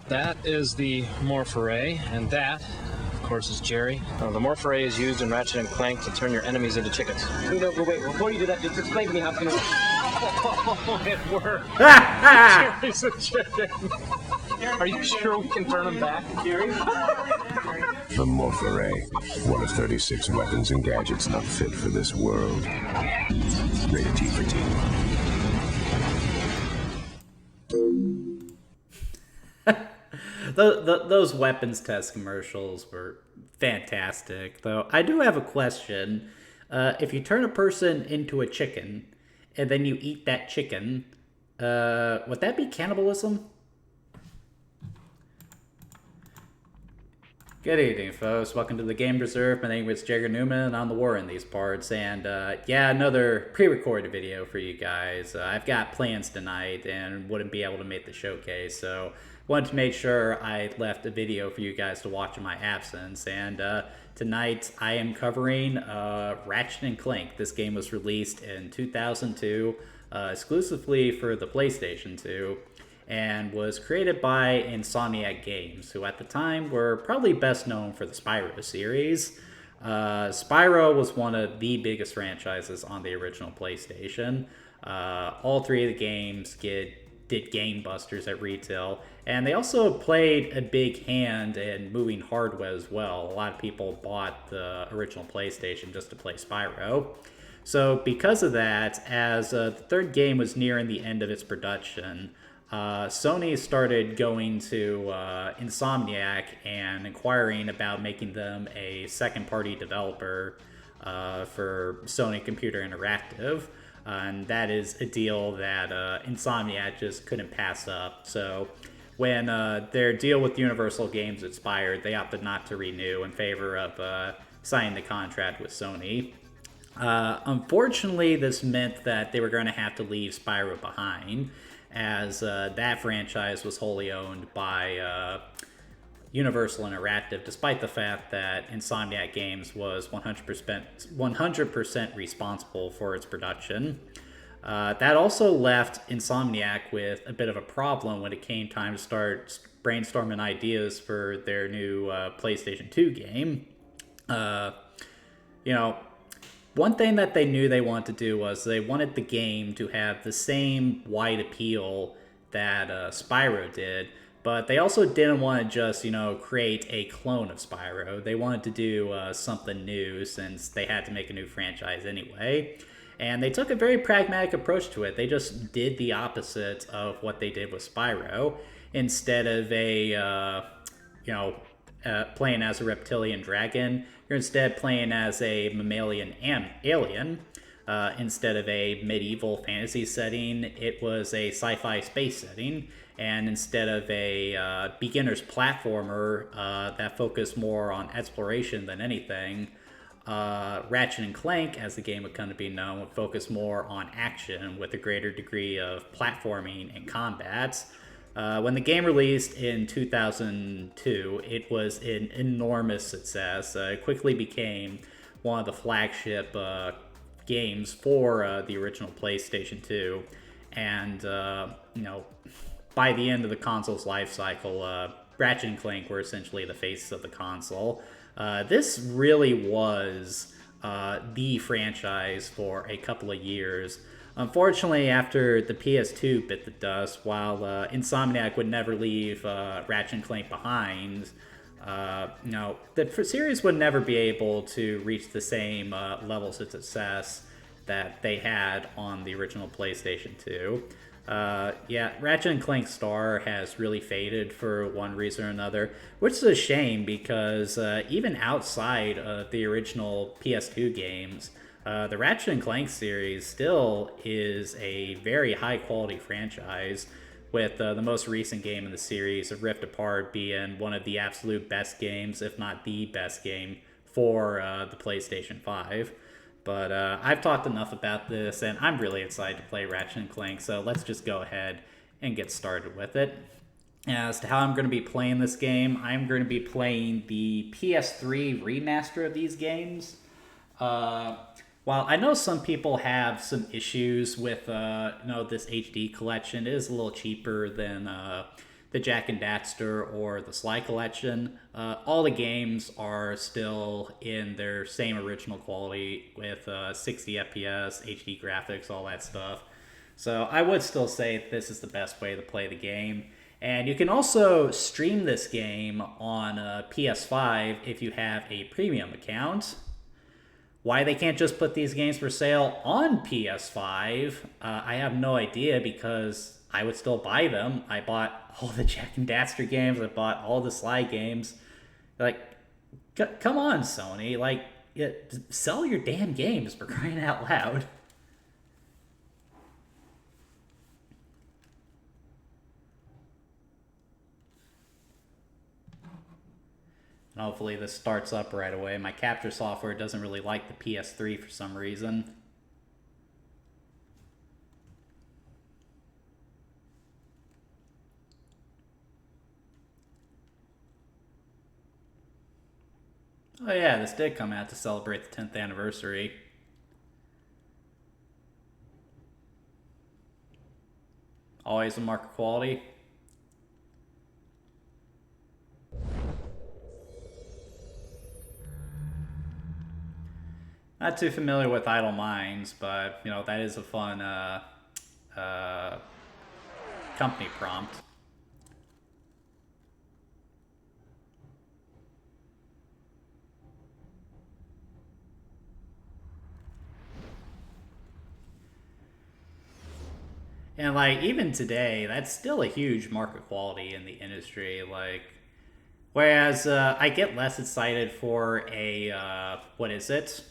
That is the morph array, and that, of course, is Jerry. The morph array is used in Ratchet & Clank to turn your enemies into chickens. No, wait, before you do that, just explain to me how it's gonna work. Oh, it worked. Jerry's a chicken. Are you sure we can turn him back, Jerry? The morph array, one of 36 weapons and gadgets not fit for this world. Rated T for teen. Those weapons test commercials were fantastic, though. I do have a question. If you turn a person into a chicken and then you eat that chicken, would that be cannibalism? Good evening, folks. Welcome to the Game Reserve. My name is Jagger Newman, and I'm the war in these parts. And yeah, another pre-recorded video for you guys. I've got plans tonight and wouldn't be able to make the showcase, so wanted to make sure I left a video for you guys to watch in my absence. And tonight I am covering Ratchet & Clank. This game was released in 2002, exclusively for the PlayStation 2. And was created by Insomniac Games, who at the time were probably best known for the Spyro series. Spyro was one of the biggest franchises on the original PlayStation. All three of the games did gangbusters at retail, and they also played a big hand in moving hardware as well. A lot of people bought the original PlayStation just to play Spyro. So because of that, as the third game was nearing the end of its production, Sony started going to Insomniac and inquiring about making them a second-party developer for Sony Computer Interactive. And that is a deal that Insomniac just couldn't pass up. So when their deal with Universal Games expired, they opted not to renew in favor of signing the contract with Sony. Unfortunately, this meant that they were going to have to leave Spyro behind, as that franchise was wholly owned by Universal Interactive, despite the fact that Insomniac Games was 100% responsible for its production. That also left Insomniac with a bit of a problem when it came time to start brainstorming ideas for their new PlayStation 2 game. One thing that they knew they wanted to do was they wanted the game to have the same wide appeal that Spyro did, but they also didn't want to just, create a clone of Spyro. They wanted to do something new, since they had to make a new franchise anyway. And they took a very pragmatic approach to it. They just did the opposite of what they did with Spyro. Instead of playing as a reptilian dragon, you're instead playing as a mammalian alien. Instead of a medieval fantasy setting, it was a sci-fi space setting. And instead of a beginner's platformer that focused more on exploration than anything, Ratchet & Clank, as the game would come to be known, would focus more on action with a greater degree of platforming and combat. When the game released in 2002, it was an enormous success. It quickly became one of the flagship games for the original PlayStation 2. And, by the end of the console's life cycle, Ratchet and Clank were essentially the faces of the console. This really was the franchise for a couple of years. Unfortunately, after the PS2 bit the dust, while Insomniac would never leave Ratchet and Clank behind, the series would never be able to reach the same levels of success that they had on the original PlayStation 2. Ratchet and Clank's star has really faded for one reason or another, which is a shame because even outside of the original PS2 games, the Ratchet and Clank series still is a very high quality franchise, with the most recent game in the series, Rift Apart, being one of the absolute best games, if not the best game, for the PlayStation 5. But I've talked enough about this, and I'm really excited to play Ratchet and Clank, so let's just go ahead and get started with it. As to how I'm going to be playing this game, I'm going to be playing the PS3 remaster of these games. While I know some people have some issues with this HD collection, it is a little cheaper than the Jak and Daxter or the Sly Collection, all the games are still in their same original quality with 60 FPS, HD graphics, all that stuff. So I would still say this is the best way to play the game. And you can also stream this game on PS5 if you have a premium account. Why they can't just put these games for sale on PS5, I have no idea, because I would still buy them. I bought all the Jak and Daxter games. I bought all the Sly games. Like, come on, Sony. Like, sell your damn games, for crying out loud. And hopefully this starts up right away. My capture software doesn't really like the PS3 for some reason. Oh yeah, this did come out to celebrate the 10th anniversary. Always a mark of quality. Not too familiar with Idle Minds, but, you know, that is a fun company prompt. And, like, even today, that's still a huge market quality in the industry. Like, whereas I get less excited for a, what is it?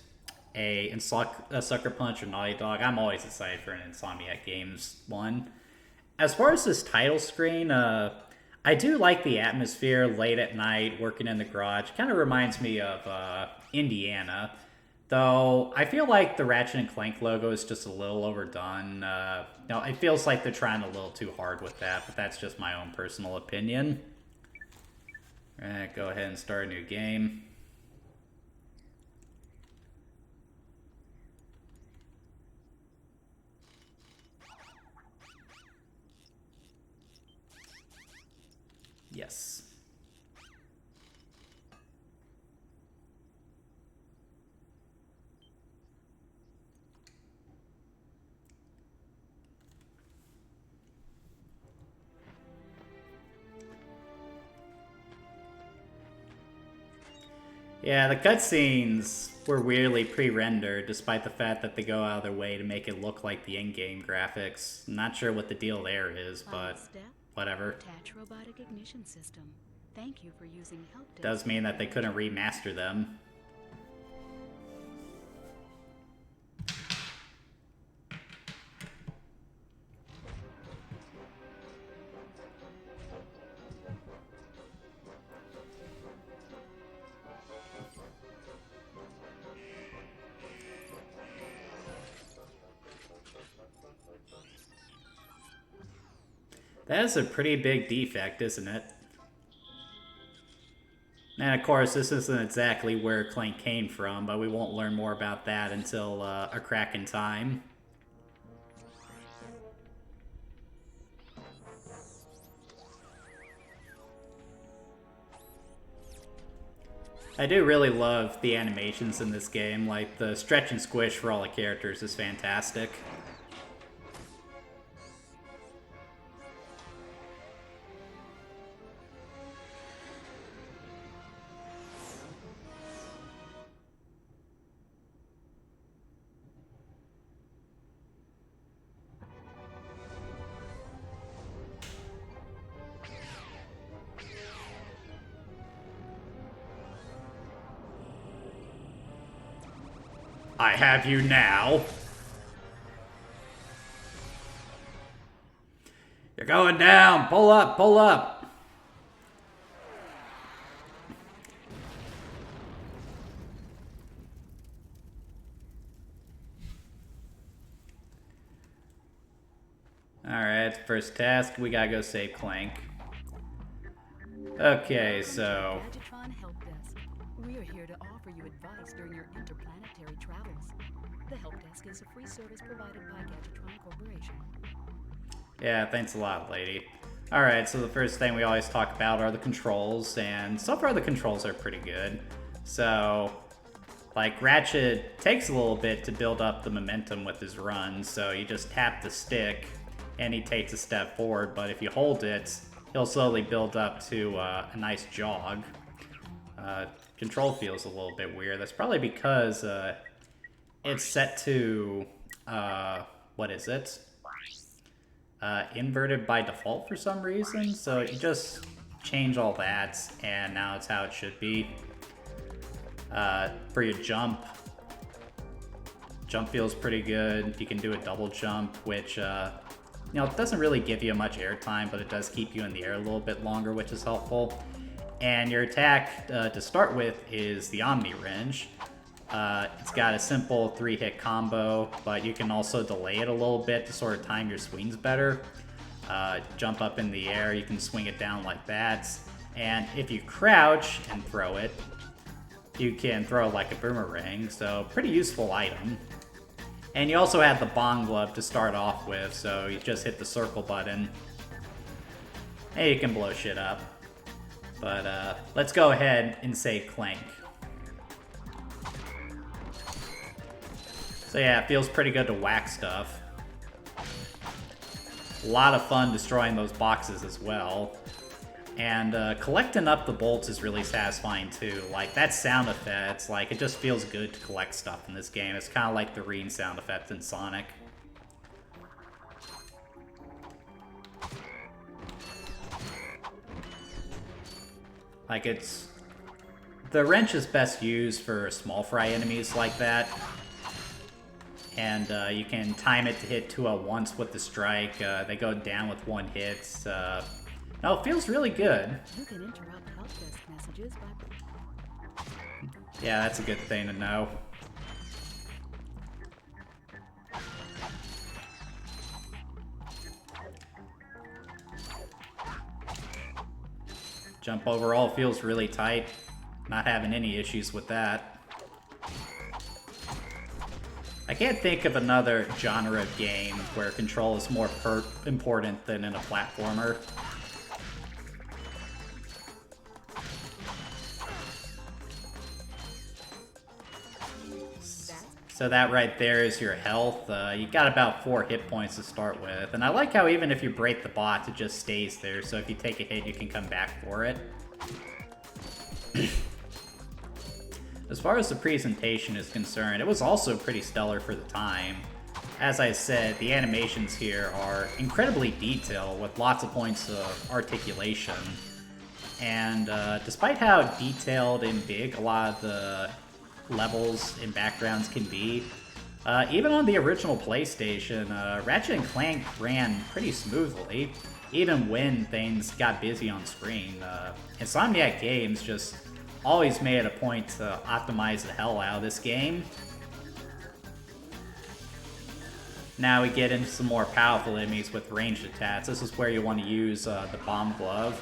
A Sucker Punch or Naughty Dog. I'm always excited for an Insomniac Games one. As far as this title screen, I do like the atmosphere late at night, working in the garage. Kind of reminds me of Indiana. Though, I feel like the Ratchet and Clank logo is just a little overdone. No, it feels like they're trying a little too hard with that, but that's just my own personal opinion. Alright, go ahead and start a new game. Yes. Yeah, the cutscenes were weirdly pre-rendered, despite the fact that they go out of their way to make it look like the in-game graphics. Not sure what the deal there is, but whatever. Attach robotic ignition system. Thank you for using help desk. Does mean that they couldn't remaster them. That is a pretty big defect, isn't it? And of course, this isn't exactly where Clank came from, but we won't learn more about that until A Crack in Time. I do really love the animations in this game. Like, the stretch and squish for all the characters is fantastic. I have you now. You're going down. Pull up, pull up. Alright, first task, we gotta go save Clank. Okay, so... Help desk. We are here to offer you advice during your interplanetary travels. The help desk is a free service provided by Gadgetron Corporation. Yeah, thanks a lot, lady. Alright, so the first thing we always talk about are the controls, and so far the controls are pretty good. So, like, Ratchet takes a little bit to build up the momentum with his run, so you just tap the stick and he takes a step forward, but if you hold it, he'll slowly build up to a nice jog. Control feels a little bit weird. That's probably because it's set to, what is it? Inverted by default for some reason, so you just change all that, and now it's how it should be. For your jump feels pretty good. You can do a double jump, which, you know, it doesn't really give you much airtime, but it does keep you in the air a little bit longer, which is helpful. And your attack, to start with, is the Omni Wrench. It's got a simple 3-hit combo, but you can also delay it a little bit to sort of time your swings better. Jump up in the air, you can swing it down like that. And if you crouch and throw it, you can throw like a boomerang, so pretty useful item. And you also have the Bong Glove to start off with, so you just hit the circle button, and you can blow shit up. But let's go ahead and save Clank. So yeah, it feels pretty good to whack stuff. A lot of fun destroying those boxes as well. And collecting up the bolts is really satisfying too. Like, that sound effect, like, it just feels good to collect stuff in this game. It's kind of like the Reen sound effect in Sonic. Like, it's... The wrench is best used for small fry enemies like that. And you can time it to hit 2 at once with the strike. They go down with 1 hit. No, it feels really good. You can interrupt help desk messages by... Yeah, that's a good thing to know. Jump overall feels really tight. Not having any issues with that. I can't think of another genre of game where control is more important than in a platformer. So that right there is your health. You got about 4 hit points to start with. And I like how even if you break the bot, it just stays there. So if you take a hit, you can come back for it. As far as the presentation is concerned, it was also pretty stellar for the time. As I said, the animations here are incredibly detailed with lots of points of articulation. And despite how detailed and big a lot of the levels and backgrounds can be, even on the original PlayStation, Ratchet & Clank ran pretty smoothly, even when things got busy on screen. Insomniac Games just always made it a point to optimize the hell out of this game. Now we get into some more powerful enemies with ranged attacks. This is where you want to use the Bomb Glove.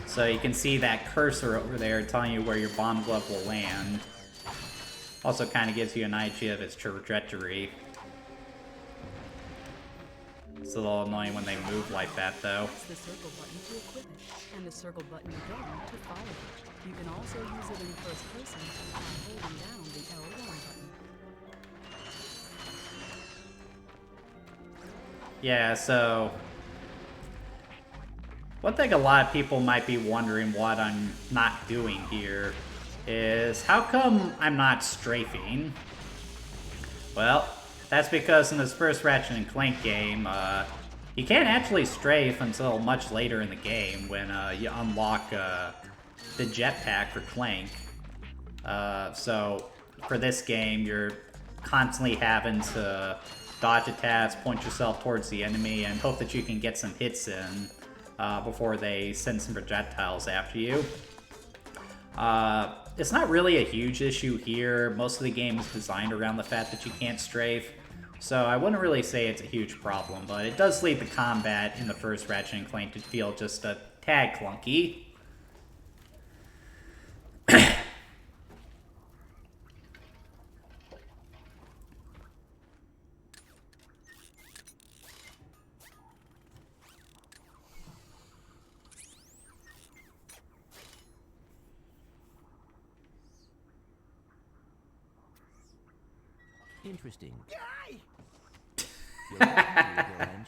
So you can see that cursor over there telling you where your Bomb Glove will land. Also kind of gives you an idea of its trajectory. It's a little annoying when they move like that, though. Press the circle button to equip it, and the circle button again to fire it. You can also use it in first person by holding down the L1 button. Yeah, so... One thing a lot of people might be wondering what I'm not doing here is how come I'm not strafing? Well, that's because in this first Ratchet & Clank game, you can't actually strafe until much later in the game when you unlock the jetpack for Clank. So for this game, you're constantly having to dodge attacks, point yourself towards the enemy, and hope that you can get some hits in before they send some projectiles after you. It's not really a huge issue here. Most of the game is designed around the fact that you can't strafe, so I wouldn't really say it's a huge problem, but it does lead the combat in the first Ratchet & Clank to feel just a tad clunky. Interesting. Guy! You're welcome, Orange.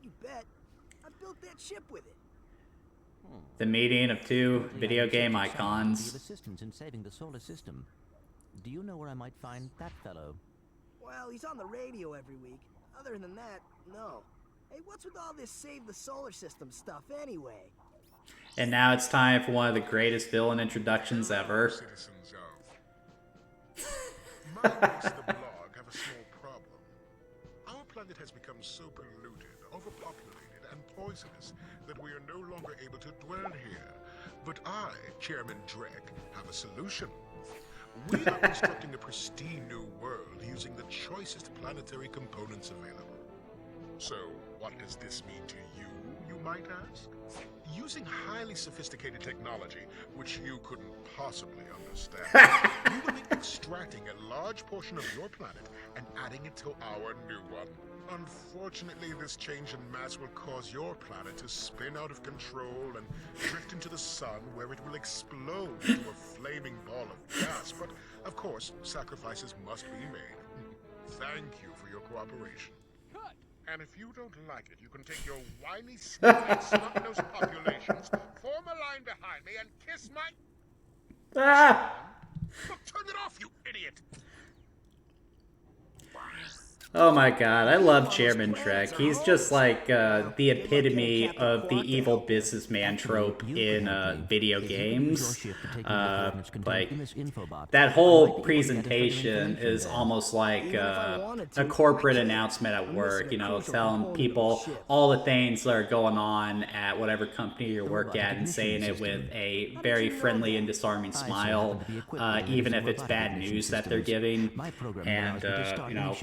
You bet. I built that ship with it. The meeting of two video game Of icons. assistance in saving the solar system. Do you know where I might find that fellow? Well, he's on the radio every week. Other than that, no. Hey, what's with all this save the solar system stuff anyway? And now it's time for one of the greatest villain introductions ever. Citizens of... My race, the blog, have a small problem. Our planet has become so polluted, overpopulated, and poisonous that we are no longer able to dwell here. But I, Chairman Drek, have a solution. We are constructing a pristine new world using the choicest planetary components available. So, what does this mean to you, you might ask? Using highly sophisticated technology, which you couldn't possibly understand, we will be extracting a large portion of your planet and adding it to our new one. Unfortunately, this change in mass will cause your planet to spin out of control and drift into the sun, where it will explode into a flaming ball of gas. But, of course, sacrifices must be made. Thank you for your cooperation. And if you don't like it, you can take your whiny, sniveling, snot-nosed populations, form a line behind me, and kiss my... Ah! Look, turn it off, you idiot! Oh my god, I love Chairman Trek. He's just like the epitome of the evil businessman trope in video games. Like, that whole presentation is almost like a corporate announcement at work, you know, telling people all the things that are going on at whatever company you work at and saying it with a very friendly and disarming smile, even if it's bad news that they're giving. And, you know,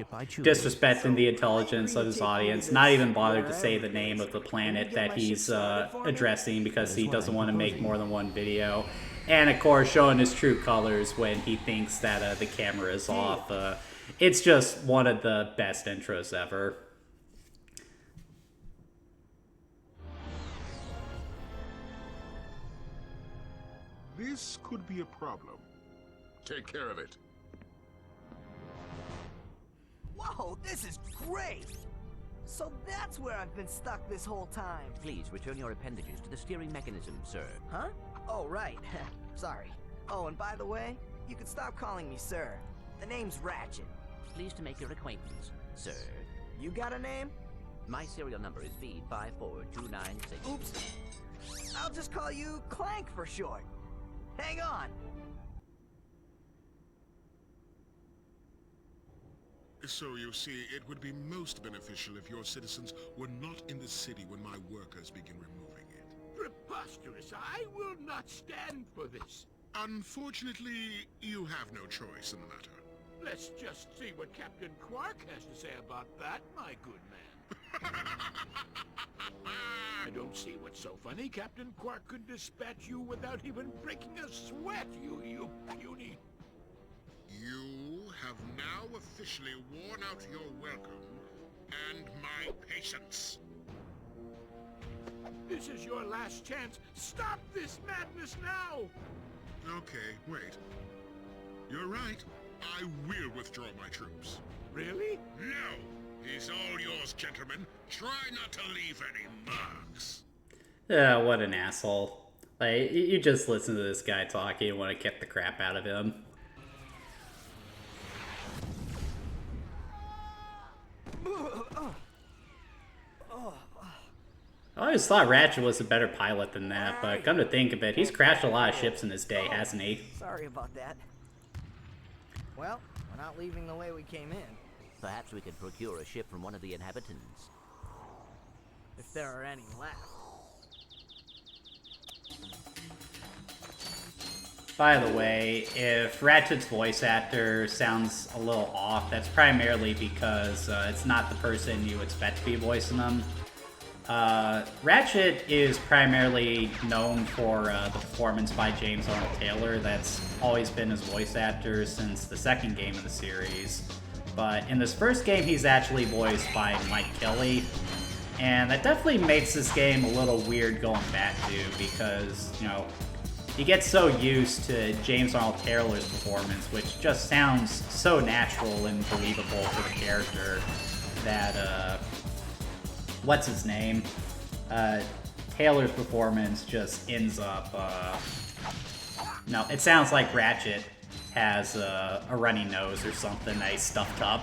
disrespecting the intelligence of his audience, not even bothered to say the name of the planet that he's addressing because he doesn't want to make more than one video. And of course, showing his true colors when he thinks that the camera is off. It's just one of the best intros ever. This could be a problem. Take care of it. Whoa, this is great! So that's where I've been stuck this whole time. Please return your appendages to the steering mechanism, sir. Huh? Oh, right. Sorry. Oh, and by the way, you can stop calling me sir. The name's Ratchet. Pleased to make your acquaintance, sir. You got a name? My serial number is V54296. Oops. I'll just call you Clank for short. Hang on. So you see, it would be most beneficial if your citizens were not in the city when my workers begin removing it. Preposterous! I will not stand for this. Unfortunately, you have no choice in the matter. Let's just see what Captain Quark has to say about that, my good man. I don't see what's so funny. Captain Quark could dispatch you without even breaking a sweat, you puny. You have now officially worn out your welcome and my patience. This is your last chance. Stop this madness now! Okay, wait. You're right. I will withdraw my troops. Really? No! He's all yours, gentlemen. Try not to leave any marks. What an asshole. Like, you just listen to this guy talking and want to kick the crap out of him. I always thought Ratchet was a better pilot than that, but come to think of it, he's crashed a lot of ships in his day, hasn't he? Sorry about that. Well, we're not leaving the way we came in. Perhaps we could procure a ship from one of the inhabitants. If there are any left. By the way, if Ratchet's voice actor sounds a little off, that's primarily because it's not the person you expect to be voicing him. Ratchet is primarily known for the performance by James Arnold Taylor. That's always been his voice actor since the second game of the series. But in this first game, he's actually voiced by Mike Kelly. And that definitely makes this game a little weird going back to, because, you know, you get so used to James Arnold Taylor's performance, which just sounds so natural and believable for the character, that, what's his name? Taylor's performance just ends up, no, it sounds like Ratchet has a runny nose or something that he stuffed up.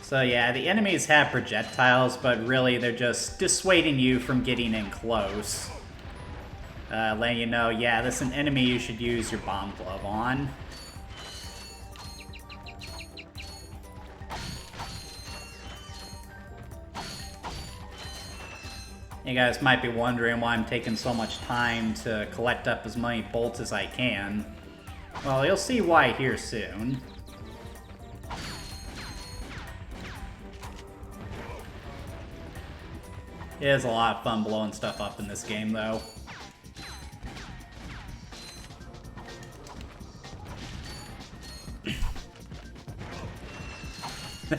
So yeah, the enemies have projectiles, but really they're just dissuading you from getting in close. Letting you know, yeah, this is an enemy you should use your bomb glove on. You guys might be wondering why I'm taking so much time to collect up as many bolts as I can. Well, you'll see why here soon. It is a lot of fun blowing stuff up in this game, though.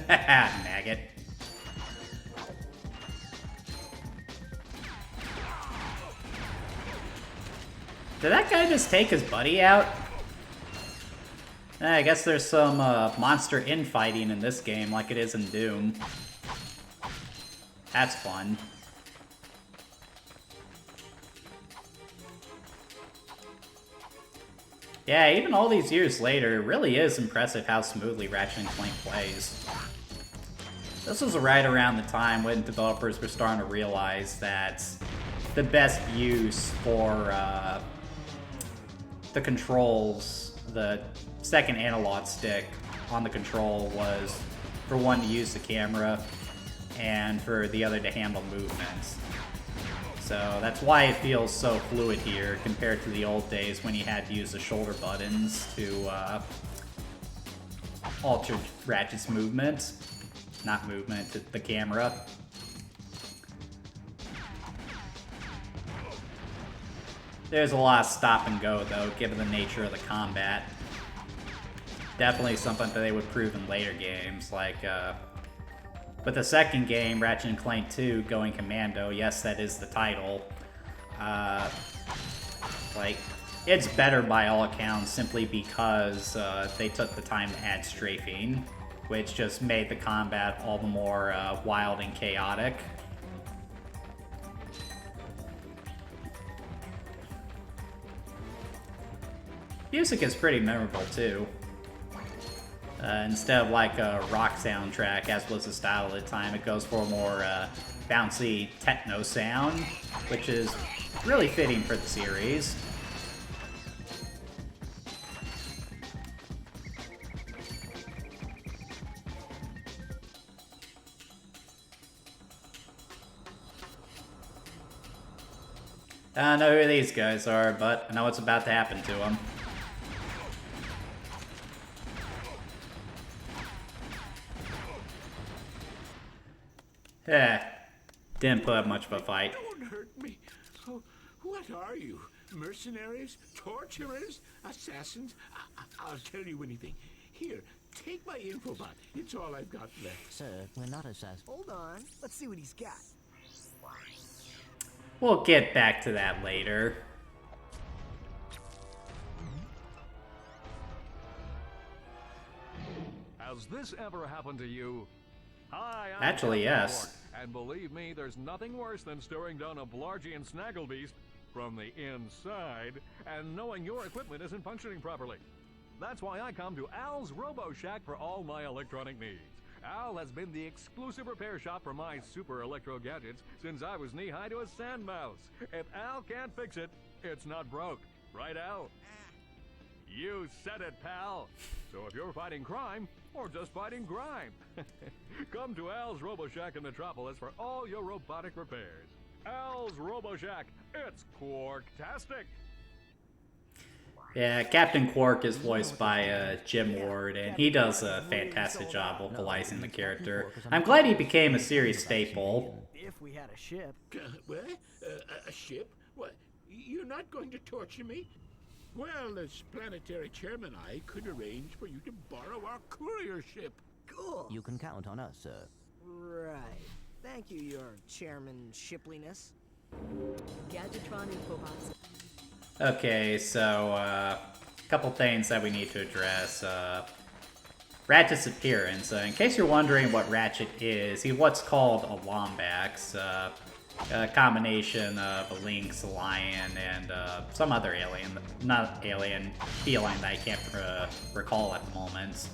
Maggot. Did that guy just take his buddy out? I guess there's some monster infighting in this game like it is in Doom. That's fun. Yeah, even all these years later, it really is impressive how smoothly Ratchet & Clank plays. This was right around the time when developers were starting to realize that the best use for the controls, the second analog stick on the control, was for one to use the camera and for the other to handle movements. So that's why it feels so fluid here compared to the old days when you had to use the shoulder buttons to alter Ratchet's movement. Not movement, the camera. There's a lot of stop and go though, given the nature of the combat. Definitely something that they would prove in later games, like with the second game, Ratchet & Clank 2, Going Commando, yes, that is the title. Like, it's better by all accounts simply because they took the time to add strafing, which just made the combat all the more wild and chaotic. Music is pretty memorable too. Instead of like a rock soundtrack, as was the style at the time, it goes for a more bouncy techno sound, which is really fitting for the series. I don't know who these guys are, but I know what's about to happen to them. Didn't put up much of a fight. Don't hurt me. Oh, what are you? Mercenaries? Torturers? Assassins? I'll tell you anything. Here, take my infobot. It's all I've got left. Sir, we're not assassins. Hold on. Let's see what he's got. We'll get back to that later. Has this ever happened to you? Hi, I'm Actually, Captain yes. Quark, and believe me, there's nothing worse than staring down a Blargian snagglebeast from the inside and knowing your equipment isn't functioning properly. That's why I come to Al's Robo Shack for all my electronic needs. Al has been the exclusive repair shop for my super electro gadgets since I was knee-high to a sand mouse. If Al can't fix it, it's not broke. Right, Al? You said it, pal. So if you're fighting crime, or just fighting grime, come to Al's Robo Shack in Metropolis for all your robotic repairs. Al's Robo Shack, it's Quarktastic. Yeah, Captain Quark is voiced by Jim Ward, and he does a fantastic job vocalizing the character. I'm glad he became a series staple. If we had a ship. What? A ship? What? You're not going to torture me? Well, as planetary chairman, I could arrange for you to borrow our courier ship. Cool. You can count on us, sir. Right. Thank you, your Chairman Shipliness. Gadgetron Infobots. Okay, so, couple things that we need to address. Ratchet's appearance. In case you're wondering what Ratchet is, he's what's called a Wombax. A combination of a lynx, a lion, and some other alien. Not alien, feline that I can't recall at the moment.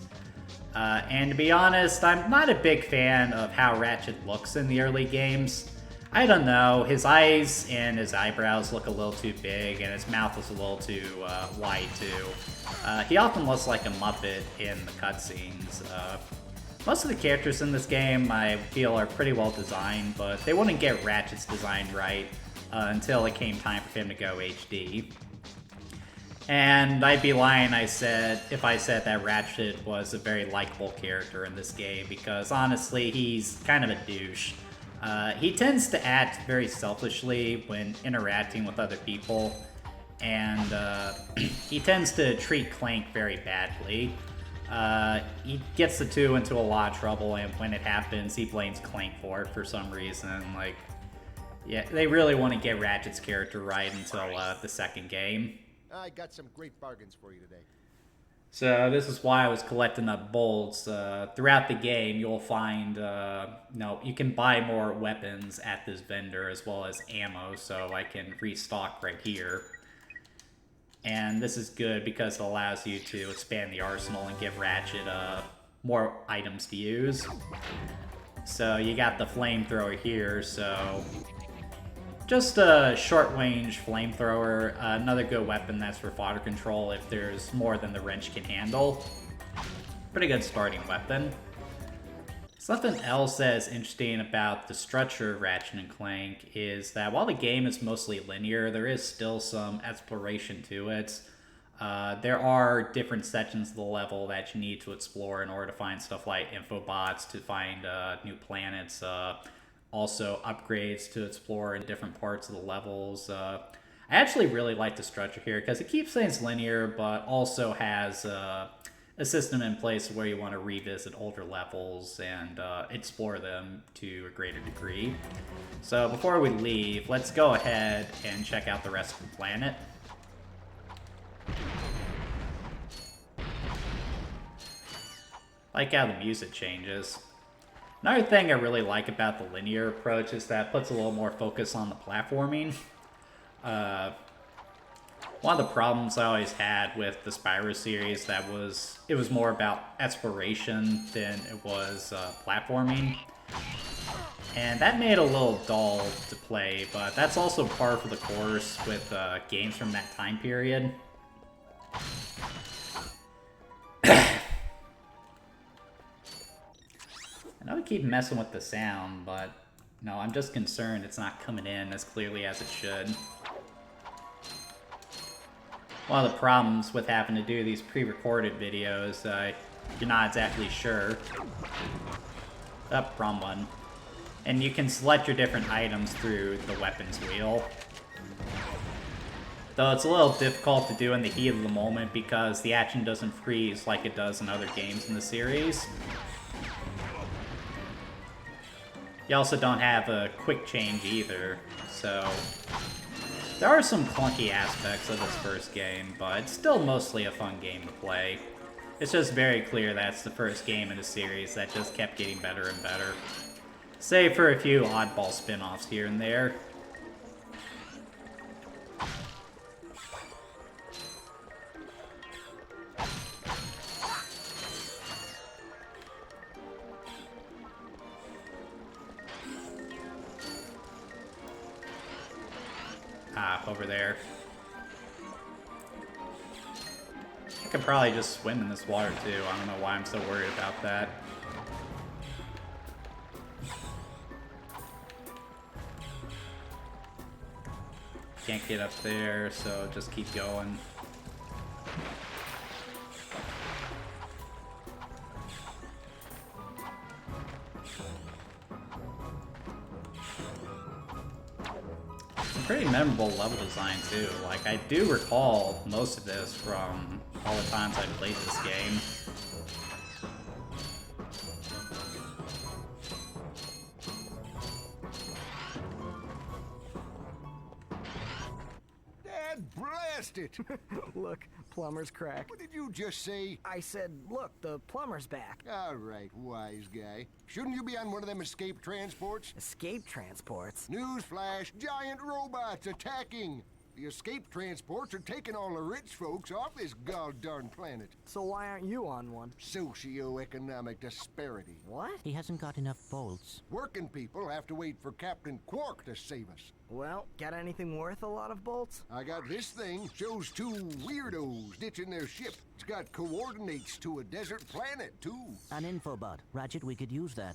And to be honest, I'm not a big fan of how Ratchet looks in the early games. I don't know, his eyes and his eyebrows look a little too big, and his mouth is a little too wide too. He often looks like a Muppet in the cutscenes. Most of the characters in this game, I feel, are pretty well designed, but they wouldn't get Ratchet's design right until it came time for him to go HD. And I'd be lying if I said that Ratchet was a very likable character in this game, because honestly, he's kind of a douche. He tends to act very selfishly when interacting with other people, and he tends to treat Clank very badly. He gets the two into a lot of trouble, and when it happens, he blames Clank for it for some reason. Like, yeah, they really want to get Ratchet's character right until the second game. I got some great bargains for you today. So this is why I was collecting up bolts. Throughout the game, you'll find, you can buy more weapons at this vendor as well as ammo, so I can restock right here. And this is good because it allows you to expand the arsenal and give Ratchet more items to use. So you got the flamethrower here, so just a short-range flamethrower, another good weapon that's for fodder control if there's more than the wrench can handle. Pretty good starting weapon. Something else that's interesting about the structure of Ratchet and Clank is that while the game is mostly linear, there is still some exploration to it. There are different sections of the level that you need to explore in order to find stuff like infobots, to find new planets, also upgrades to explore in different parts of the levels. I actually really like the structure here because it keeps things linear, but also has a system in place where you want to revisit older levels and explore them to a greater degree. So before we leave, let's go ahead and check out the rest of the planet. Like how the music changes. Another thing I really like about the linear approach is that it puts a little more focus on the platforming. One of the problems I always had with the Spyro series it was more about exploration than it was platforming. And that made it a little dull to play, but that's also par for the course with games from that time period. I know we keep messing with the sound, but no, I'm just concerned it's not coming in as clearly as it should. One of the problems with having to do these pre-recorded videos, you're not exactly sure. Wrong one. And you can select your different items through the weapons wheel. Though it's a little difficult to do in the heat of the moment because the action doesn't freeze like it does in other games in the series. You also don't have a quick change either, so there are some clunky aspects of this first game, but it's still mostly a fun game to play. It's just very clear that it's the first game in the series that just kept getting better and better. Save for a few oddball spin-offs here and there. Over there. I could probably just swim in this water too. I don't know why I'm so worried about that. Can't get up there, so just keep going. Pretty memorable level design too. Like, I do recall most of this from all the times I played this game. blast it! Look, plumber's crack. What did you just say? I said, look, the plumber's back. All right, wise guy. Shouldn't you be on one of them escape transports? Escape transports? Newsflash, giant robots attacking! The escape transports are taking all the rich folks off this god-darn planet. So why aren't you on one? Socioeconomic disparity. What? He hasn't got enough bolts. Working people have to wait for Captain Quark to save us. Well, got anything worth a lot of bolts? I got this thing. Shows two weirdos ditching their ship. It's got coordinates to a desert planet, too. An infobot. Ratchet, we could use that.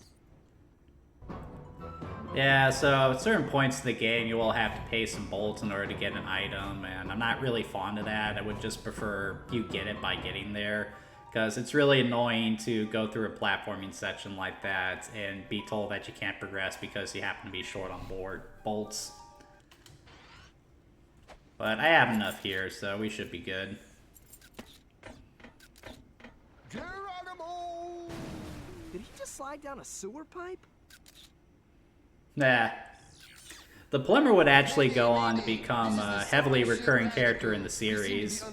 Yeah, so at certain points in the game, you will have to pay some bolts in order to get an item, and I'm not really fond of that. I would just prefer you get it by getting there, because it's really annoying to go through a platforming section like that and be told that you can't progress because you happen to be short on bolts. But I have enough here, so we should be good. Geronimo! Did he just slide down a sewer pipe? Nah. The plumber would actually go on to become a heavily recurring character in the series.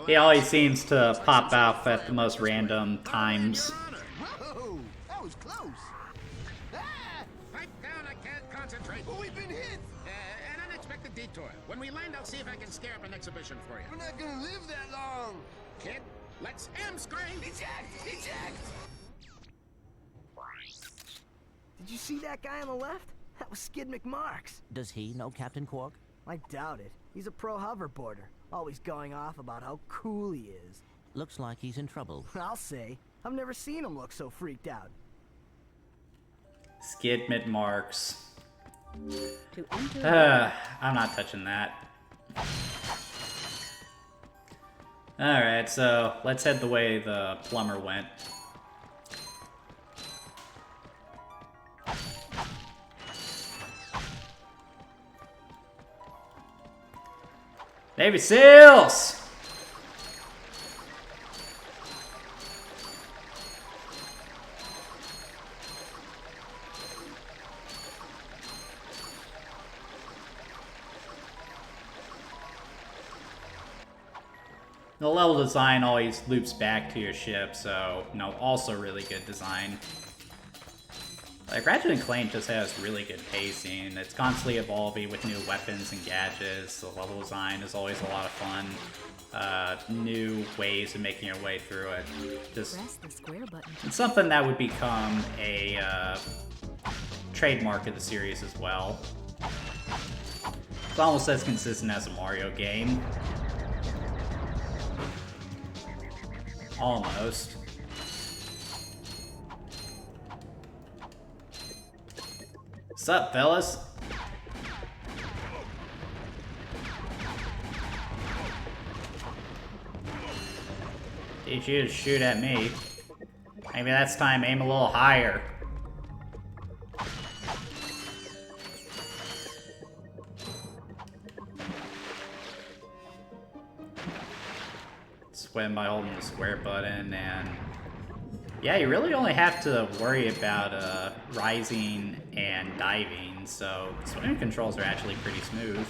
He always seems to pop out at the most random times. Whoa, that was close. Ah! Pipe down, I can't concentrate. But we've been hit. An unexpected detour. When we land, I'll see if I can scare up an exhibition for you. We're not gonna live that long. Kid, let's M-screen. Eject! Eject! Did you see that guy on the left? That was Skid McMarks. Does he know Captain Quark? I doubt it. He's a pro hoverboarder, always going off about how cool he is. Looks like he's in trouble. I'll say. I've never seen him look so freaked out. Skid McMarks. To enter I'm not touching that. Alright, so let's head the way the plumber went. Navy SEALs! The level design always loops back to your ship, so, you know, also really good design. Like, Ratchet & Clank just has really good pacing. It's constantly evolving with new weapons and gadgets. The level design is always a lot of fun. New ways of making your way through it. Just, press the square button. it's something that would become a trademark of the series as well. It's almost as consistent as a Mario game. Almost. What's up, fellas? Teach you to shoot at me. Maybe that's time aim a little higher. Swim by holding the square button, and yeah, you really only have to worry about rising and diving, so the swimming controls are actually pretty smooth.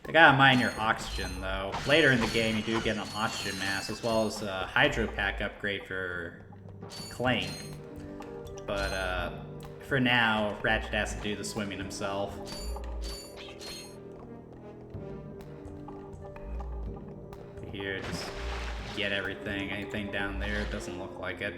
I gotta mind your oxygen, though. Later in the game, you do get an oxygen mask, as well as a hydro pack upgrade for Clank. But for now, Ratchet has to do the swimming himself. Here, just get everything. Anything down there doesn't look like it.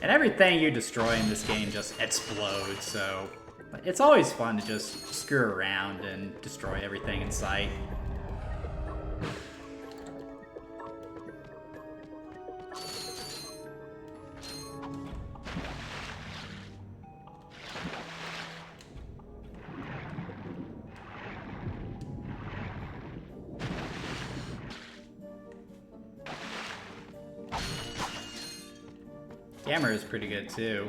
And everything you destroy in this game just explodes, so it's always fun to just screw around and destroy everything in sight. Camera is pretty good too.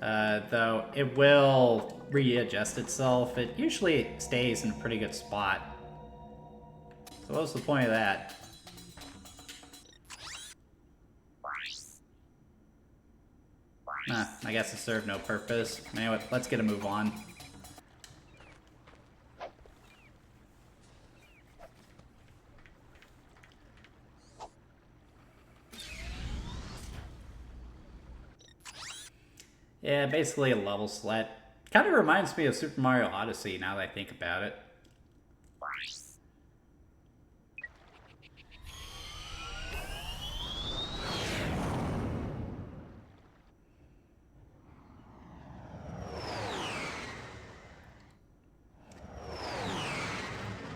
Though it will readjust itself. It usually stays in a pretty good spot. So what's the point of that? I guess it served no purpose. Anyway, let's get a move on. Yeah, basically a level select. Kind of reminds me of Super Mario Odyssey now that I think about it.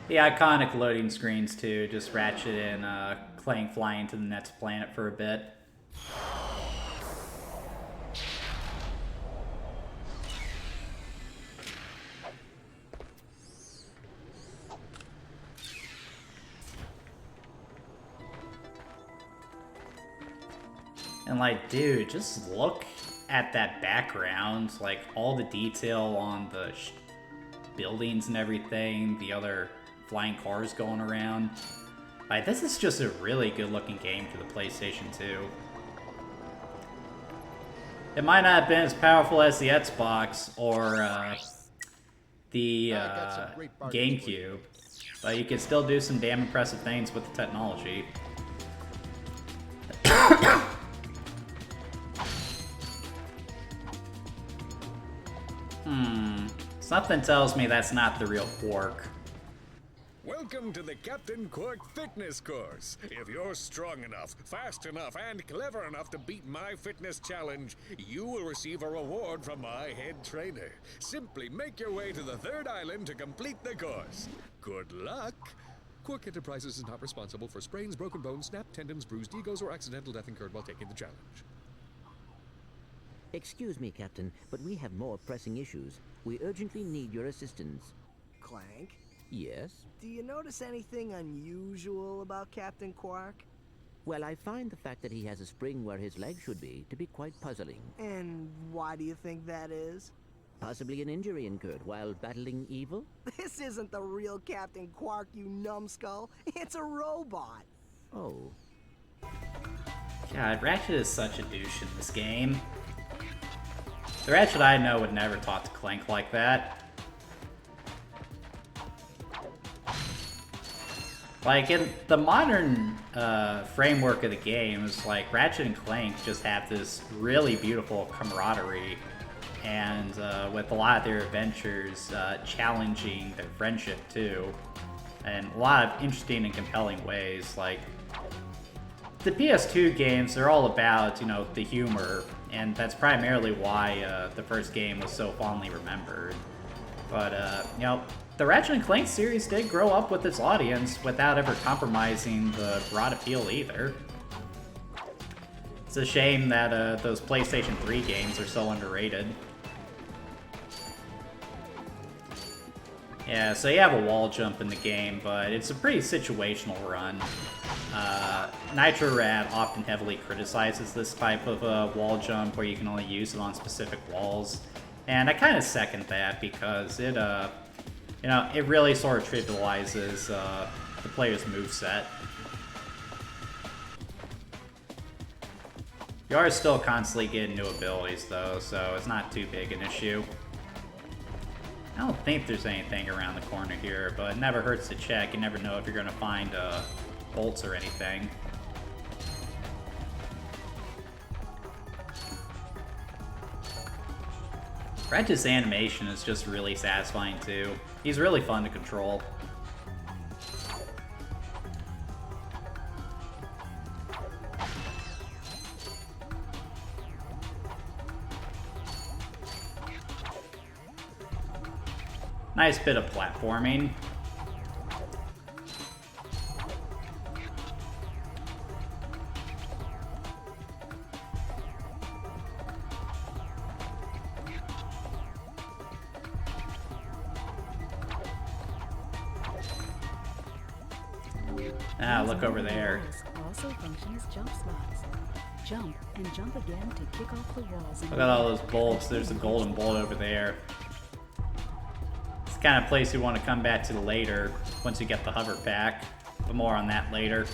The iconic loading screens too, just Ratchet and Clank flying to the next planet for a bit. And like, dude, just look at that background, like all the detail on the buildings and everything, the other flying cars going around. Like, this is just a really good looking game for the PlayStation 2. It might not have been as powerful as the Xbox or the GameCube, but you can still do some damn impressive things with the technology. Something tells me that's not the real Quark. Welcome to the Captain Quark Fitness Course. If you're strong enough, fast enough, and clever enough to beat my fitness challenge, you will receive a reward from my head trainer. Simply make your way to the third island to complete the course. Good luck. Quark Enterprises is not responsible for sprains, broken bones, snapped tendons, bruised egos, or accidental death incurred while taking the challenge. Excuse me, Captain, but we have more pressing issues. We urgently need your assistance. Clank? Yes? Do you notice anything unusual about Captain Quark? Well, I find the fact that he has a spring where his leg should be to be quite puzzling. And why do you think that is? Possibly an injury incurred while battling evil? This isn't the real Captain Quark, you numbskull. It's a robot. Oh. God, Ratchet is such a douche in this game. The Ratchet I know would never talk to Clank like that. Like, in the modern framework of the games, like, Ratchet and Clank just have this really beautiful camaraderie, and with a lot of their adventures challenging their friendship, too, in a lot of interesting and compelling ways. Like, the PS2 games, they're all about, you know, the humor, and that's primarily why the first game was so fondly remembered. But, you know, the Ratchet & Clank series did grow up with its audience without ever compromising the broad appeal either. It's a shame that those PlayStation 3 games are so underrated. Yeah, so you have a wall jump in the game, but it's a pretty situational run. Nitro Rad often heavily criticizes this type of wall jump where you can only use it on specific walls. And I kind of second that because it, you know, it really sort of trivializes the player's moveset. You are still constantly getting new abilities though, so it's not too big an issue. I don't think there's anything around the corner here, but it never hurts to check. You never know if you're going to find bolts or anything. Ratchet's animation is just really satisfying too. He's really fun to control. Nice bit of platforming. Ah, look over there. Also function as jump slots. Jump and jump again to kick off the walls. Look at all those bolts. There's a golden bolt over there. It's the kind of place you want to come back to later once you get the hover pack. But more on that later.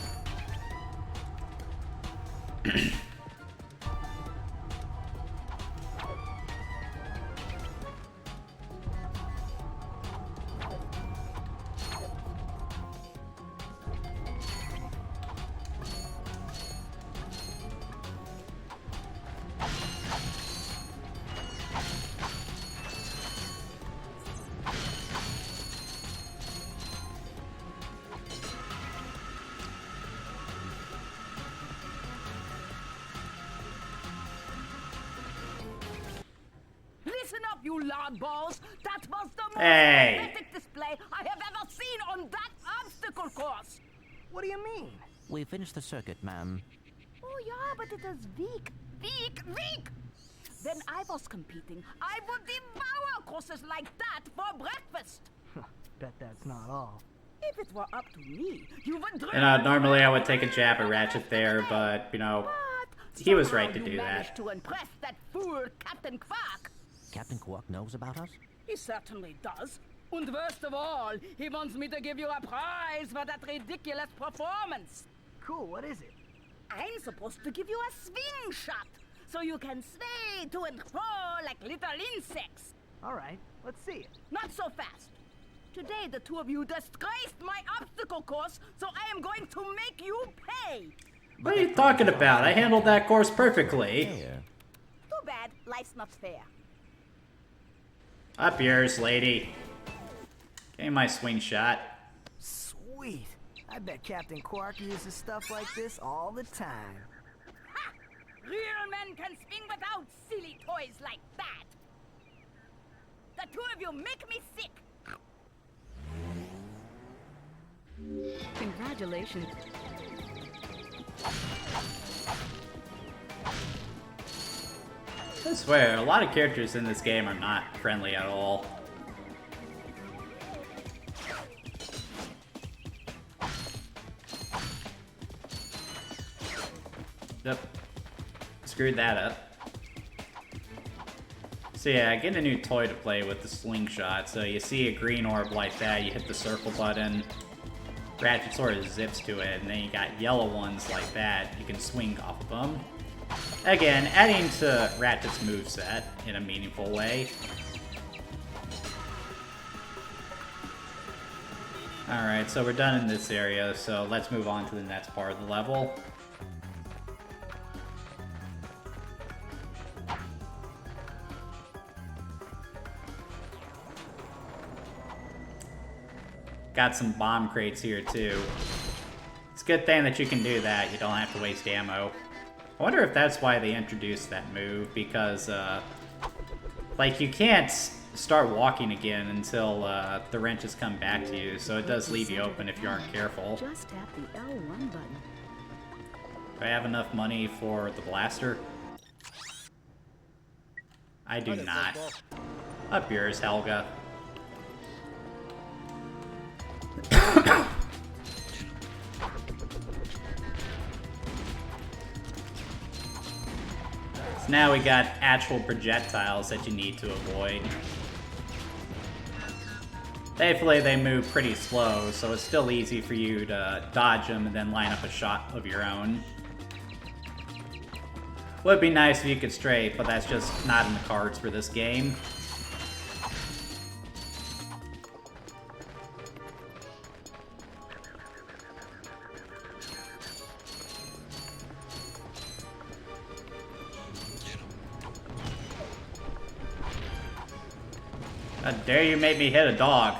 up, you loud balls! That was the most Hey. display I have ever seen on that obstacle course! What do you mean? We finished the circuit, ma'am. Oh yeah, but it is weak. Weak! When I was competing, I would devour courses like that for breakfast. Bet that's not all. If it were up to me, you would drink. You know, normally I would take a jab at Ratchet there, but, you know, he was right to do that. To impress that fool Captain Quark. Captain Quark knows about us? He certainly does. And worst of all, he wants me to give you a prize for that ridiculous performance. Cool, what is it? I'm supposed to give you a swing shot, so you can sway to and fro like little insects. All right, let's see it. Not so fast. Today, the two of you disgraced my obstacle course, so I am going to make you pay. What are you talking about? I handled that course perfectly. Too bad, life's not fair. Up yours, lady. Give me my swing shot. Sweet. I bet Captain Quark uses stuff like this all the time. Ha! Real men can swing without silly toys like that. The two of you make me sick. Congratulations. I swear, a lot of characters in this game are not friendly at all. Yep. Screwed that up. So yeah, get a new toy to play with the slingshot. So you see a green orb like that, you hit the circle button, Ratchet sort of zips to it, and then you got yellow ones like that, you can swing off of them. Again, adding to Ratchet's moveset in a meaningful way. Alright, so we're done in this area, so let's move on to the next part of the level. Got some bomb crates here too. It's a good thing that you can do that, you don't have to waste ammo. I wonder if that's why they introduced that move, because, like, you can't start walking again until the wrenches come back to you, so it does leave you open if you aren't careful. Just tap the L1 button. Do I have enough money for the blaster? I do not. Up yours, Helga. So now we got actual projectiles that you need to avoid. Thankfully they move pretty slow, so it's still easy for you to dodge them and then line up a shot of your own. Would be nice if you could straight, but that's just not in the cards for this game. How dare you make me hit a dog?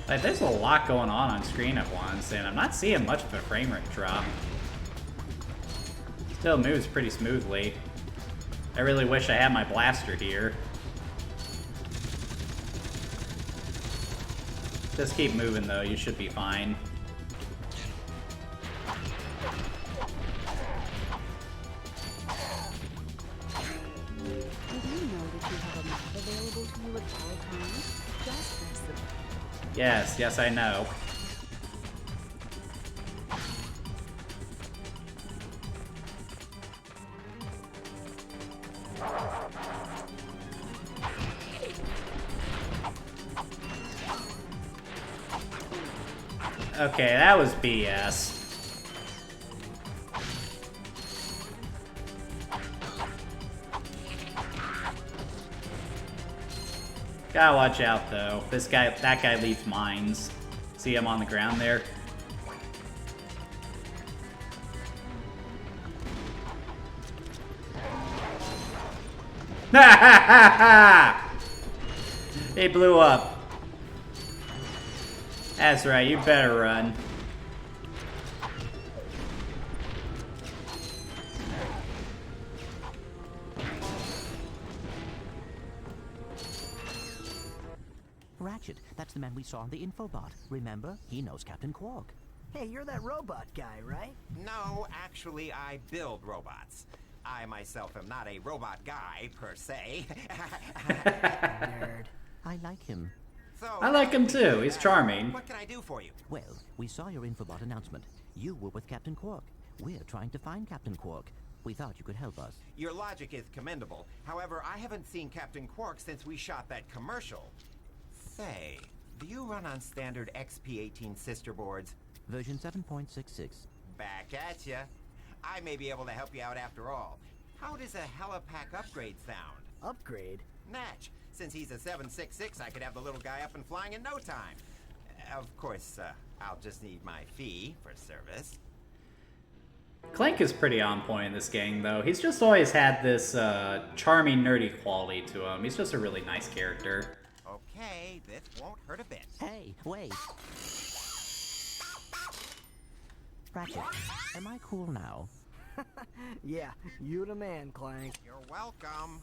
Like, there's a lot going on screen at once, and I'm not seeing much of a frame rate drop. Still moves pretty smoothly. I really wish I had my blaster here. Just keep moving though, you should be fine. Did you know that you have a map available to you at all times? Just press the button. Yes, I know. Okay, that was BS. Gotta watch out though. That guy leaves mines. See him on the ground there? Ha ha ha ha! He blew up. That's right, you better run. Ratchet, that's the man we saw on the infobot. Remember? He knows Captain Quark. Hey, you're that robot guy, right? No, actually, I build robots. I myself am not a robot guy, per se. Nerd. I like him. So, I like him too, he's charming. what can I do for you? Well, we saw your infobot announcement. You were with Captain Quark. We're trying to find Captain Quark. We thought you could help us. Your logic is commendable. However, I haven't seen Captain Quark since we shot that commercial. Say, do you run on standard XP18 sister boards? Version 7.66. Back at ya. I may be able to help you out after all. How does a helipack upgrade sound? Upgrade? Natch. Since he's a 766, I could have the little guy up and flying in no time. Of course, I'll just need my fee for service. Clank is pretty on point in this game, though. He's just always had this charming, nerdy quality to him. He's just a really nice character. Okay, this won't hurt a bit. Hey, wait. Ratchet, am I cool now? Yeah, you the man, Clank. You're welcome.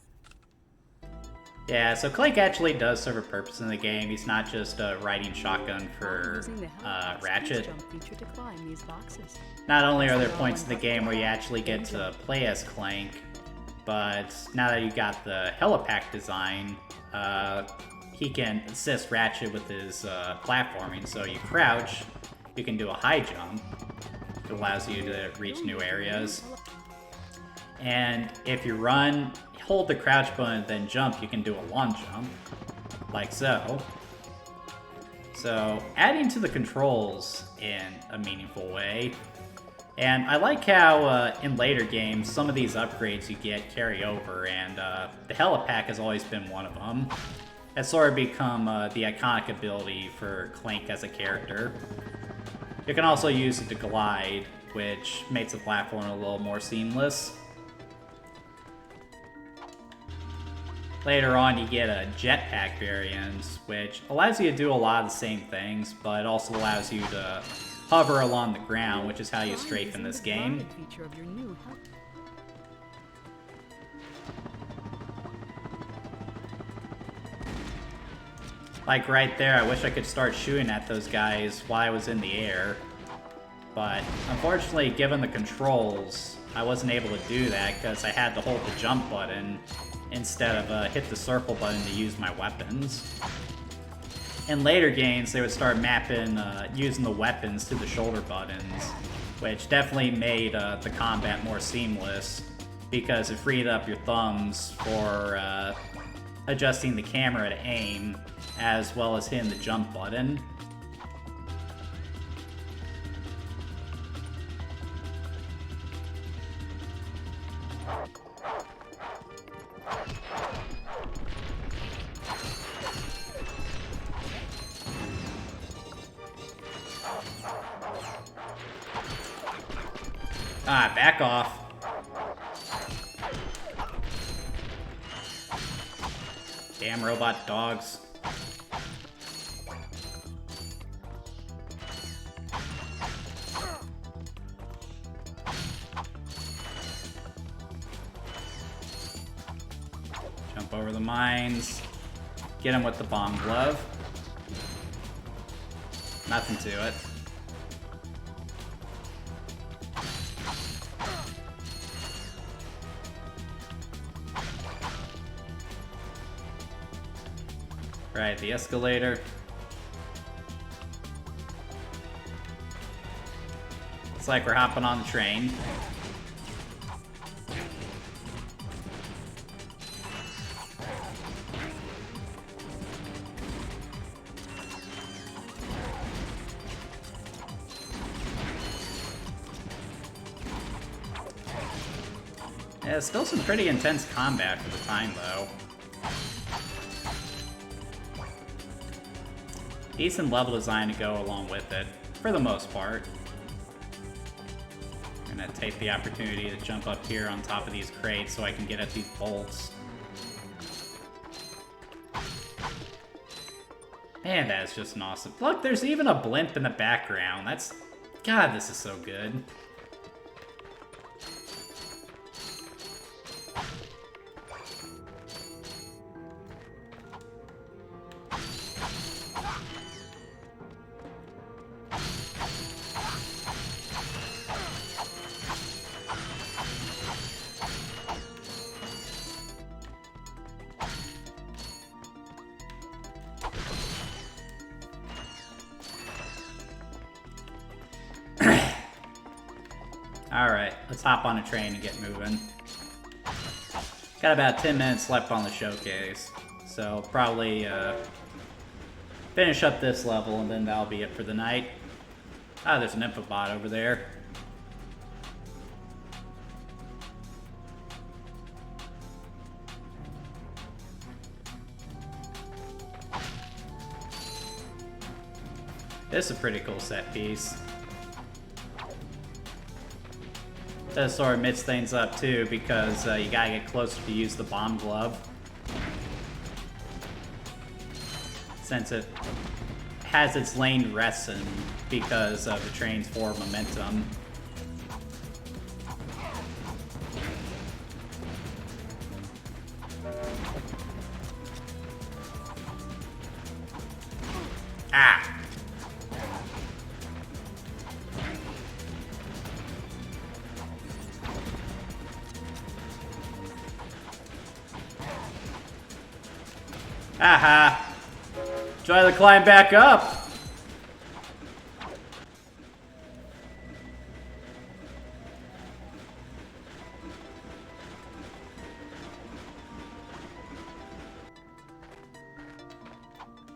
Yeah, so Clank actually does serve a purpose in the game. He's not just riding shotgun for Using the helipack's Ratchet. jump feature to climb these boxes. Not only are there points in the game where you actually get to play as Clank, but now that you got the helipack design, he can assist Ratchet with his platforming. So you crouch, you can do a high jump. It allows you to reach new areas. And if you run, hold the crouch button, then jump, you can do a long jump, like so. So, adding to the controls in a meaningful way. And I like how in later games, some of these upgrades you get carry over, and the helipack has always been one of them. It's sort of become the iconic ability for Clank as a character. You can also use it to glide, which makes the platform a little more seamless. Later on, you get a jetpack variant, which allows you to do a lot of the same things, but it also allows you to hover along the ground, which is how you strafe in this game. Feature of your new Like right there, I wish I could start shooting at those guys while I was in the air. But unfortunately, given the controls, I wasn't able to do that because I had to hold the jump button instead of hit the circle button to use my weapons. In later games, they would start mapping using the weapons to the shoulder buttons, which definitely made the combat more seamless because it freed up your thumbs for adjusting the camera to aim, as well as hitting the jump button. Ah, back off. Damn robot dogs. Jump over the mines. Get him with the bomb glove. Nothing to it. Right, the escalator. Looks like we're hopping on the train. Yeah, still some pretty intense combat for the time, though. Decent level design to go along with it, for the most part. I'm gonna take the opportunity to jump up here on top of these crates so I can get at these bolts. Man, that's just an awesome... Look, there's even a blimp in the background. That's... God, this is so good. Alright, let's hop on a train and get moving. Got about 10 minutes left on the showcase, so probably finish up this level and then that'll be it for the night. Ah, there's an infobot over there. This is a pretty cool set piece. That sort of mix things up too, because you gotta get closer to use the bomb glove. Since it has its lane lessen because of the train's forward momentum. Ah! Aha! Try to climb back up!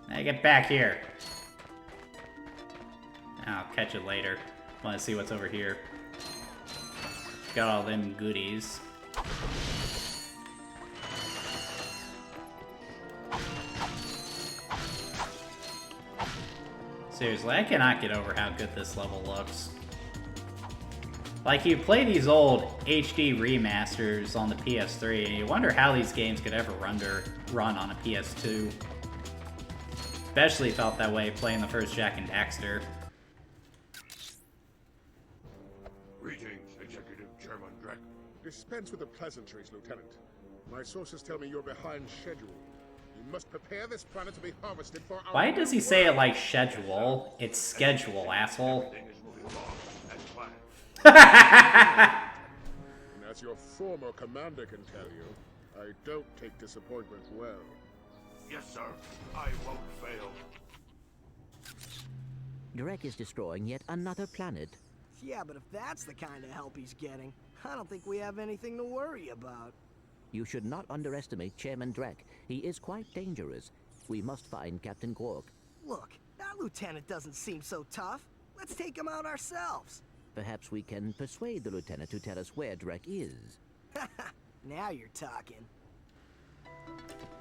Now get back here. I'll catch it later. Want to see what's over here. Got all them goodies. Seriously, I cannot get over how good this level looks. Like, you play these old HD remasters on the PS3, and you wonder how these games could ever run on a PS2. Especially felt that way playing the first Jak and Daxter. Greetings, Executive Chairman Drek. Dispense with the pleasantries, Lieutenant. My sources tell me you're behind schedule. You must prepare this planet to be harvested for our... Why does he say it like schedule? It's schedule, asshole. And as your former commander can tell you, I don't take disappointment well. Yes, sir. I won't fail. Drek is destroying yet another planet. Yeah, but if that's the kind of help he's getting, I don't think we have anything to worry about. You should not underestimate Chairman Drek. He is quite dangerous. We must find Captain Quark. Look, that lieutenant doesn't seem so tough. Let's take him out ourselves. Perhaps we can persuade the lieutenant to tell us where Drek is. Now you're talking.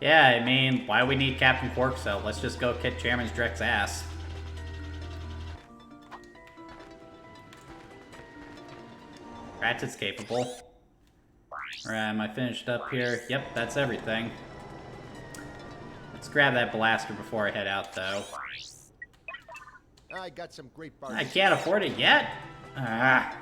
Yeah, I mean, why do we need Captain Quark's help? Let's just go kick Chairman Drek's ass. Ratchet's capable. Alright, am I finished up here? Yep, that's everything. Let's grab that blaster before I head out, though. I got some great I can't afford it yet? Ah.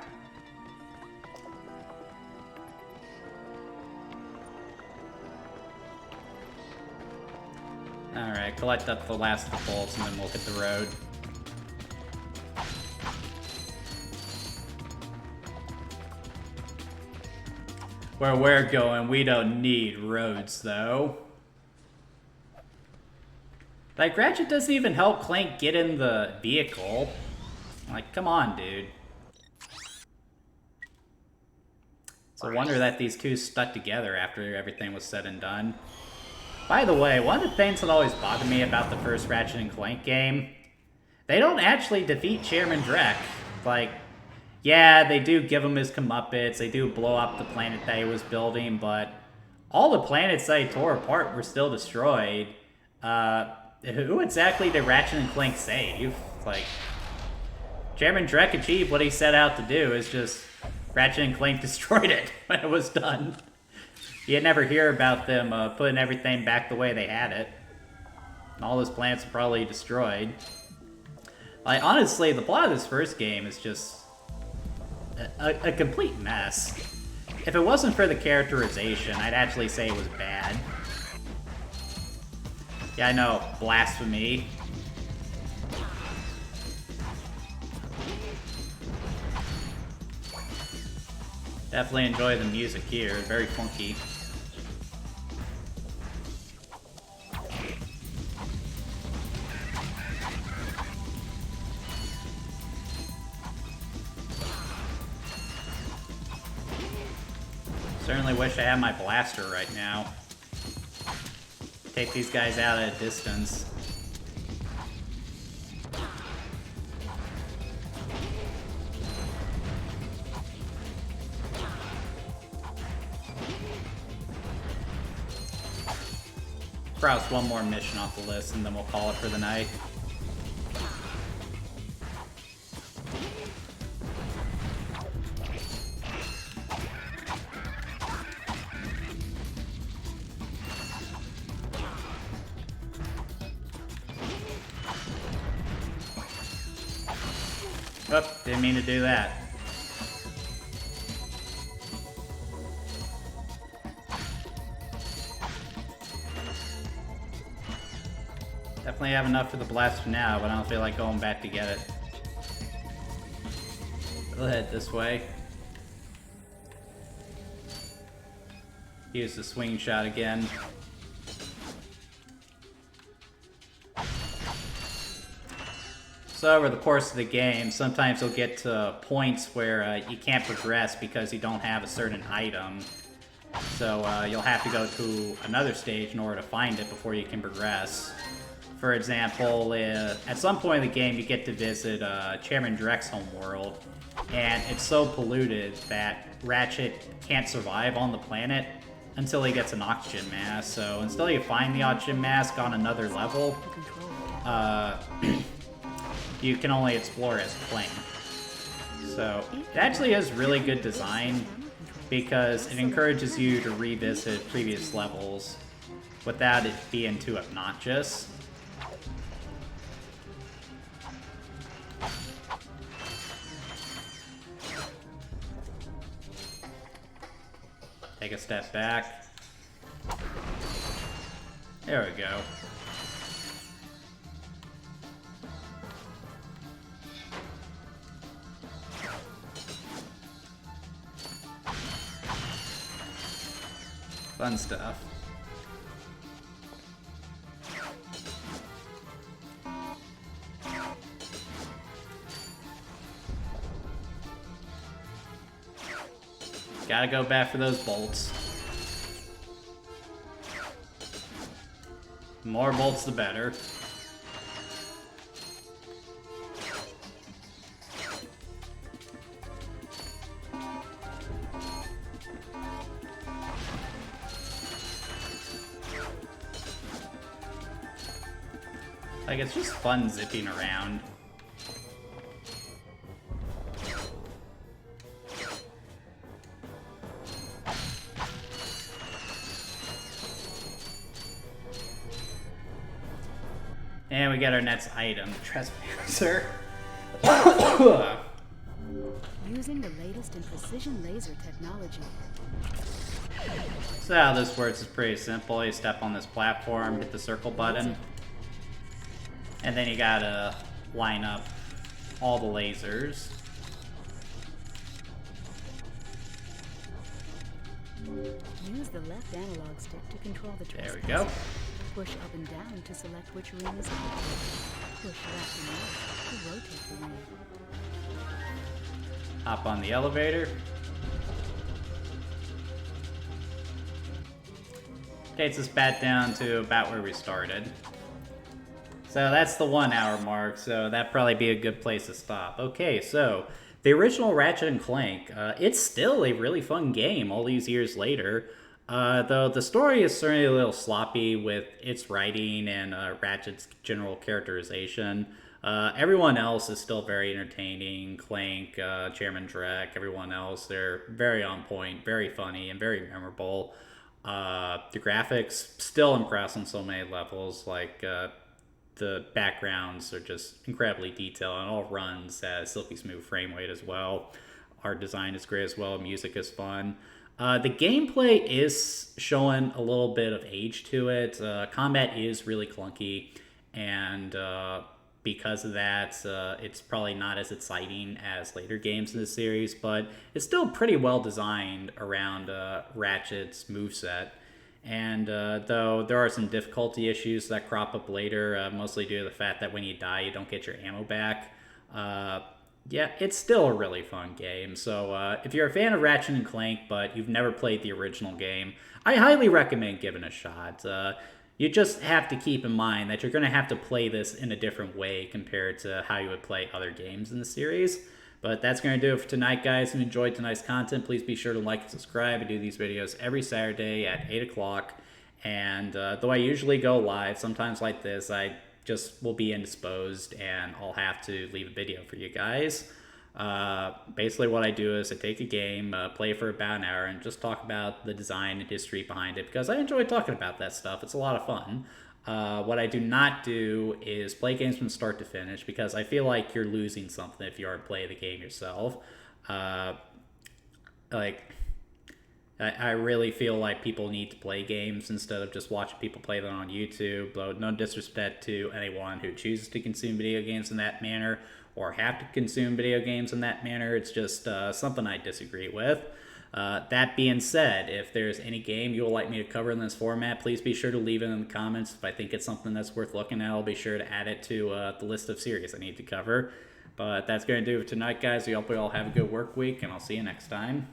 Alright, collect up the last of the bolts and then we'll hit the road. Where we're going, we don't need roads, though. Like, Ratchet doesn't even help Clank get in the vehicle. Like, come on, dude. It's a wonder that these two stuck together after everything was said and done. By the way, one of the things that always bothered me about the first Ratchet and Clank game, they don't actually defeat Chairman Drek. Like, yeah, they do give him his comeuppance, they do blow up the planet that he was building, but all the planets that he tore apart were still destroyed. Who exactly did Ratchet and Clank save? Like, Chairman Drek achieved what he set out to do, it's just Ratchet and Clank destroyed it when it was done. You never hear about them putting everything back the way they had it. All those planets are probably destroyed. Like, honestly, the plot of this first game is just a complete mess. If it wasn't for the characterization, I'd actually say it was bad. Yeah, I know, blasphemy. Definitely enjoy the music here, very funky. Certainly wish I had my blaster right now. Take these guys out at a distance. Cross one more mission off the list and then we'll call it for the night. Oh, didn't mean to do that. Definitely have enough for the blast for now, but I don't feel like going back to get it. We'll head this way. Use the swing shot again. So over the course of the game, sometimes you'll get to points where you can't progress because you don't have a certain item. So you'll have to go to another stage in order to find it before you can progress. For example, at some point in the game, you get to visit Chairman Drek's homeworld, and it's so polluted that Ratchet can't survive on the planet until he gets an oxygen mask. So until you find the oxygen mask on another level, you can only explore as Clank. So it actually has really good design because it encourages you to revisit previous levels without it being too obnoxious. Take a step back. There we go. Fun stuff. Gotta go back for those bolts. The more bolts, the better. Like, it's just fun zipping around. And we get our next item, the Trespasser. Using the latest in precision laser technology. So how this works is pretty simple. You step on this platform, hit the circle button, and then you gotta line up all the lasers. Use the left analog stick to control the There we go. Push up and down to select which ring is active. Push left and right to rotate the ring. Hop on the elevator. Takes us back down to about where we started. So that's the 1 hour mark, so that'd probably be a good place to stop. Okay, so the original Ratchet and Clank, it's still a really fun game all these years later. Though the story is certainly a little sloppy with its writing and Ratchet's general characterization. Everyone else is still very entertaining. Clank, Chairman Drek, everyone else, they're very on point, very funny, and very memorable. The graphics still impress on so many levels. Like, the backgrounds are just incredibly detailed, and it all runs at a silky smooth frame rate as well. Art design is great as well. Music is fun. The gameplay is showing a little bit of age to it. Combat is really clunky, and because of that, it's probably not as exciting as later games in the series, but it's still pretty well designed around Ratchet's moveset. And though there are some difficulty issues that crop up later, mostly due to the fact that when you die, you don't get your ammo back. Yeah, it's still a really fun game. So if you're a fan of Ratchet and Clank, but you've never played the original game, I highly recommend giving it a shot. You just have to keep in mind that you're going to have to play this in a different way compared to how you would play other games in the series. But that's going to do it for tonight, guys. If you enjoyed tonight's content, please be sure to like and subscribe. I do these videos every Saturday at 8 o'clock. And though I usually go live, sometimes like this, I just will be indisposed and I'll have to leave a video for you guys. Basically what I do is I take a game, play it for about an hour, and just talk about the design and history behind it, because I enjoy talking about that stuff. It's a lot of fun. What I do not do is play games from start to finish, because I feel like you're losing something if you aren't playing the game yourself. I really feel like people need to play games instead of just watching people play them on YouTube. Though no disrespect to anyone who chooses to consume video games in that manner or have to consume video games in that manner. It's just something I disagree with. That being said, if there's any game you would like me to cover in this format, please be sure to leave it in the comments. If I think it's something that's worth looking at, I'll be sure to add it to the list of series I need to cover. But that's going to do it for tonight, guys. We hope you all have a good work week, and I'll see you next time.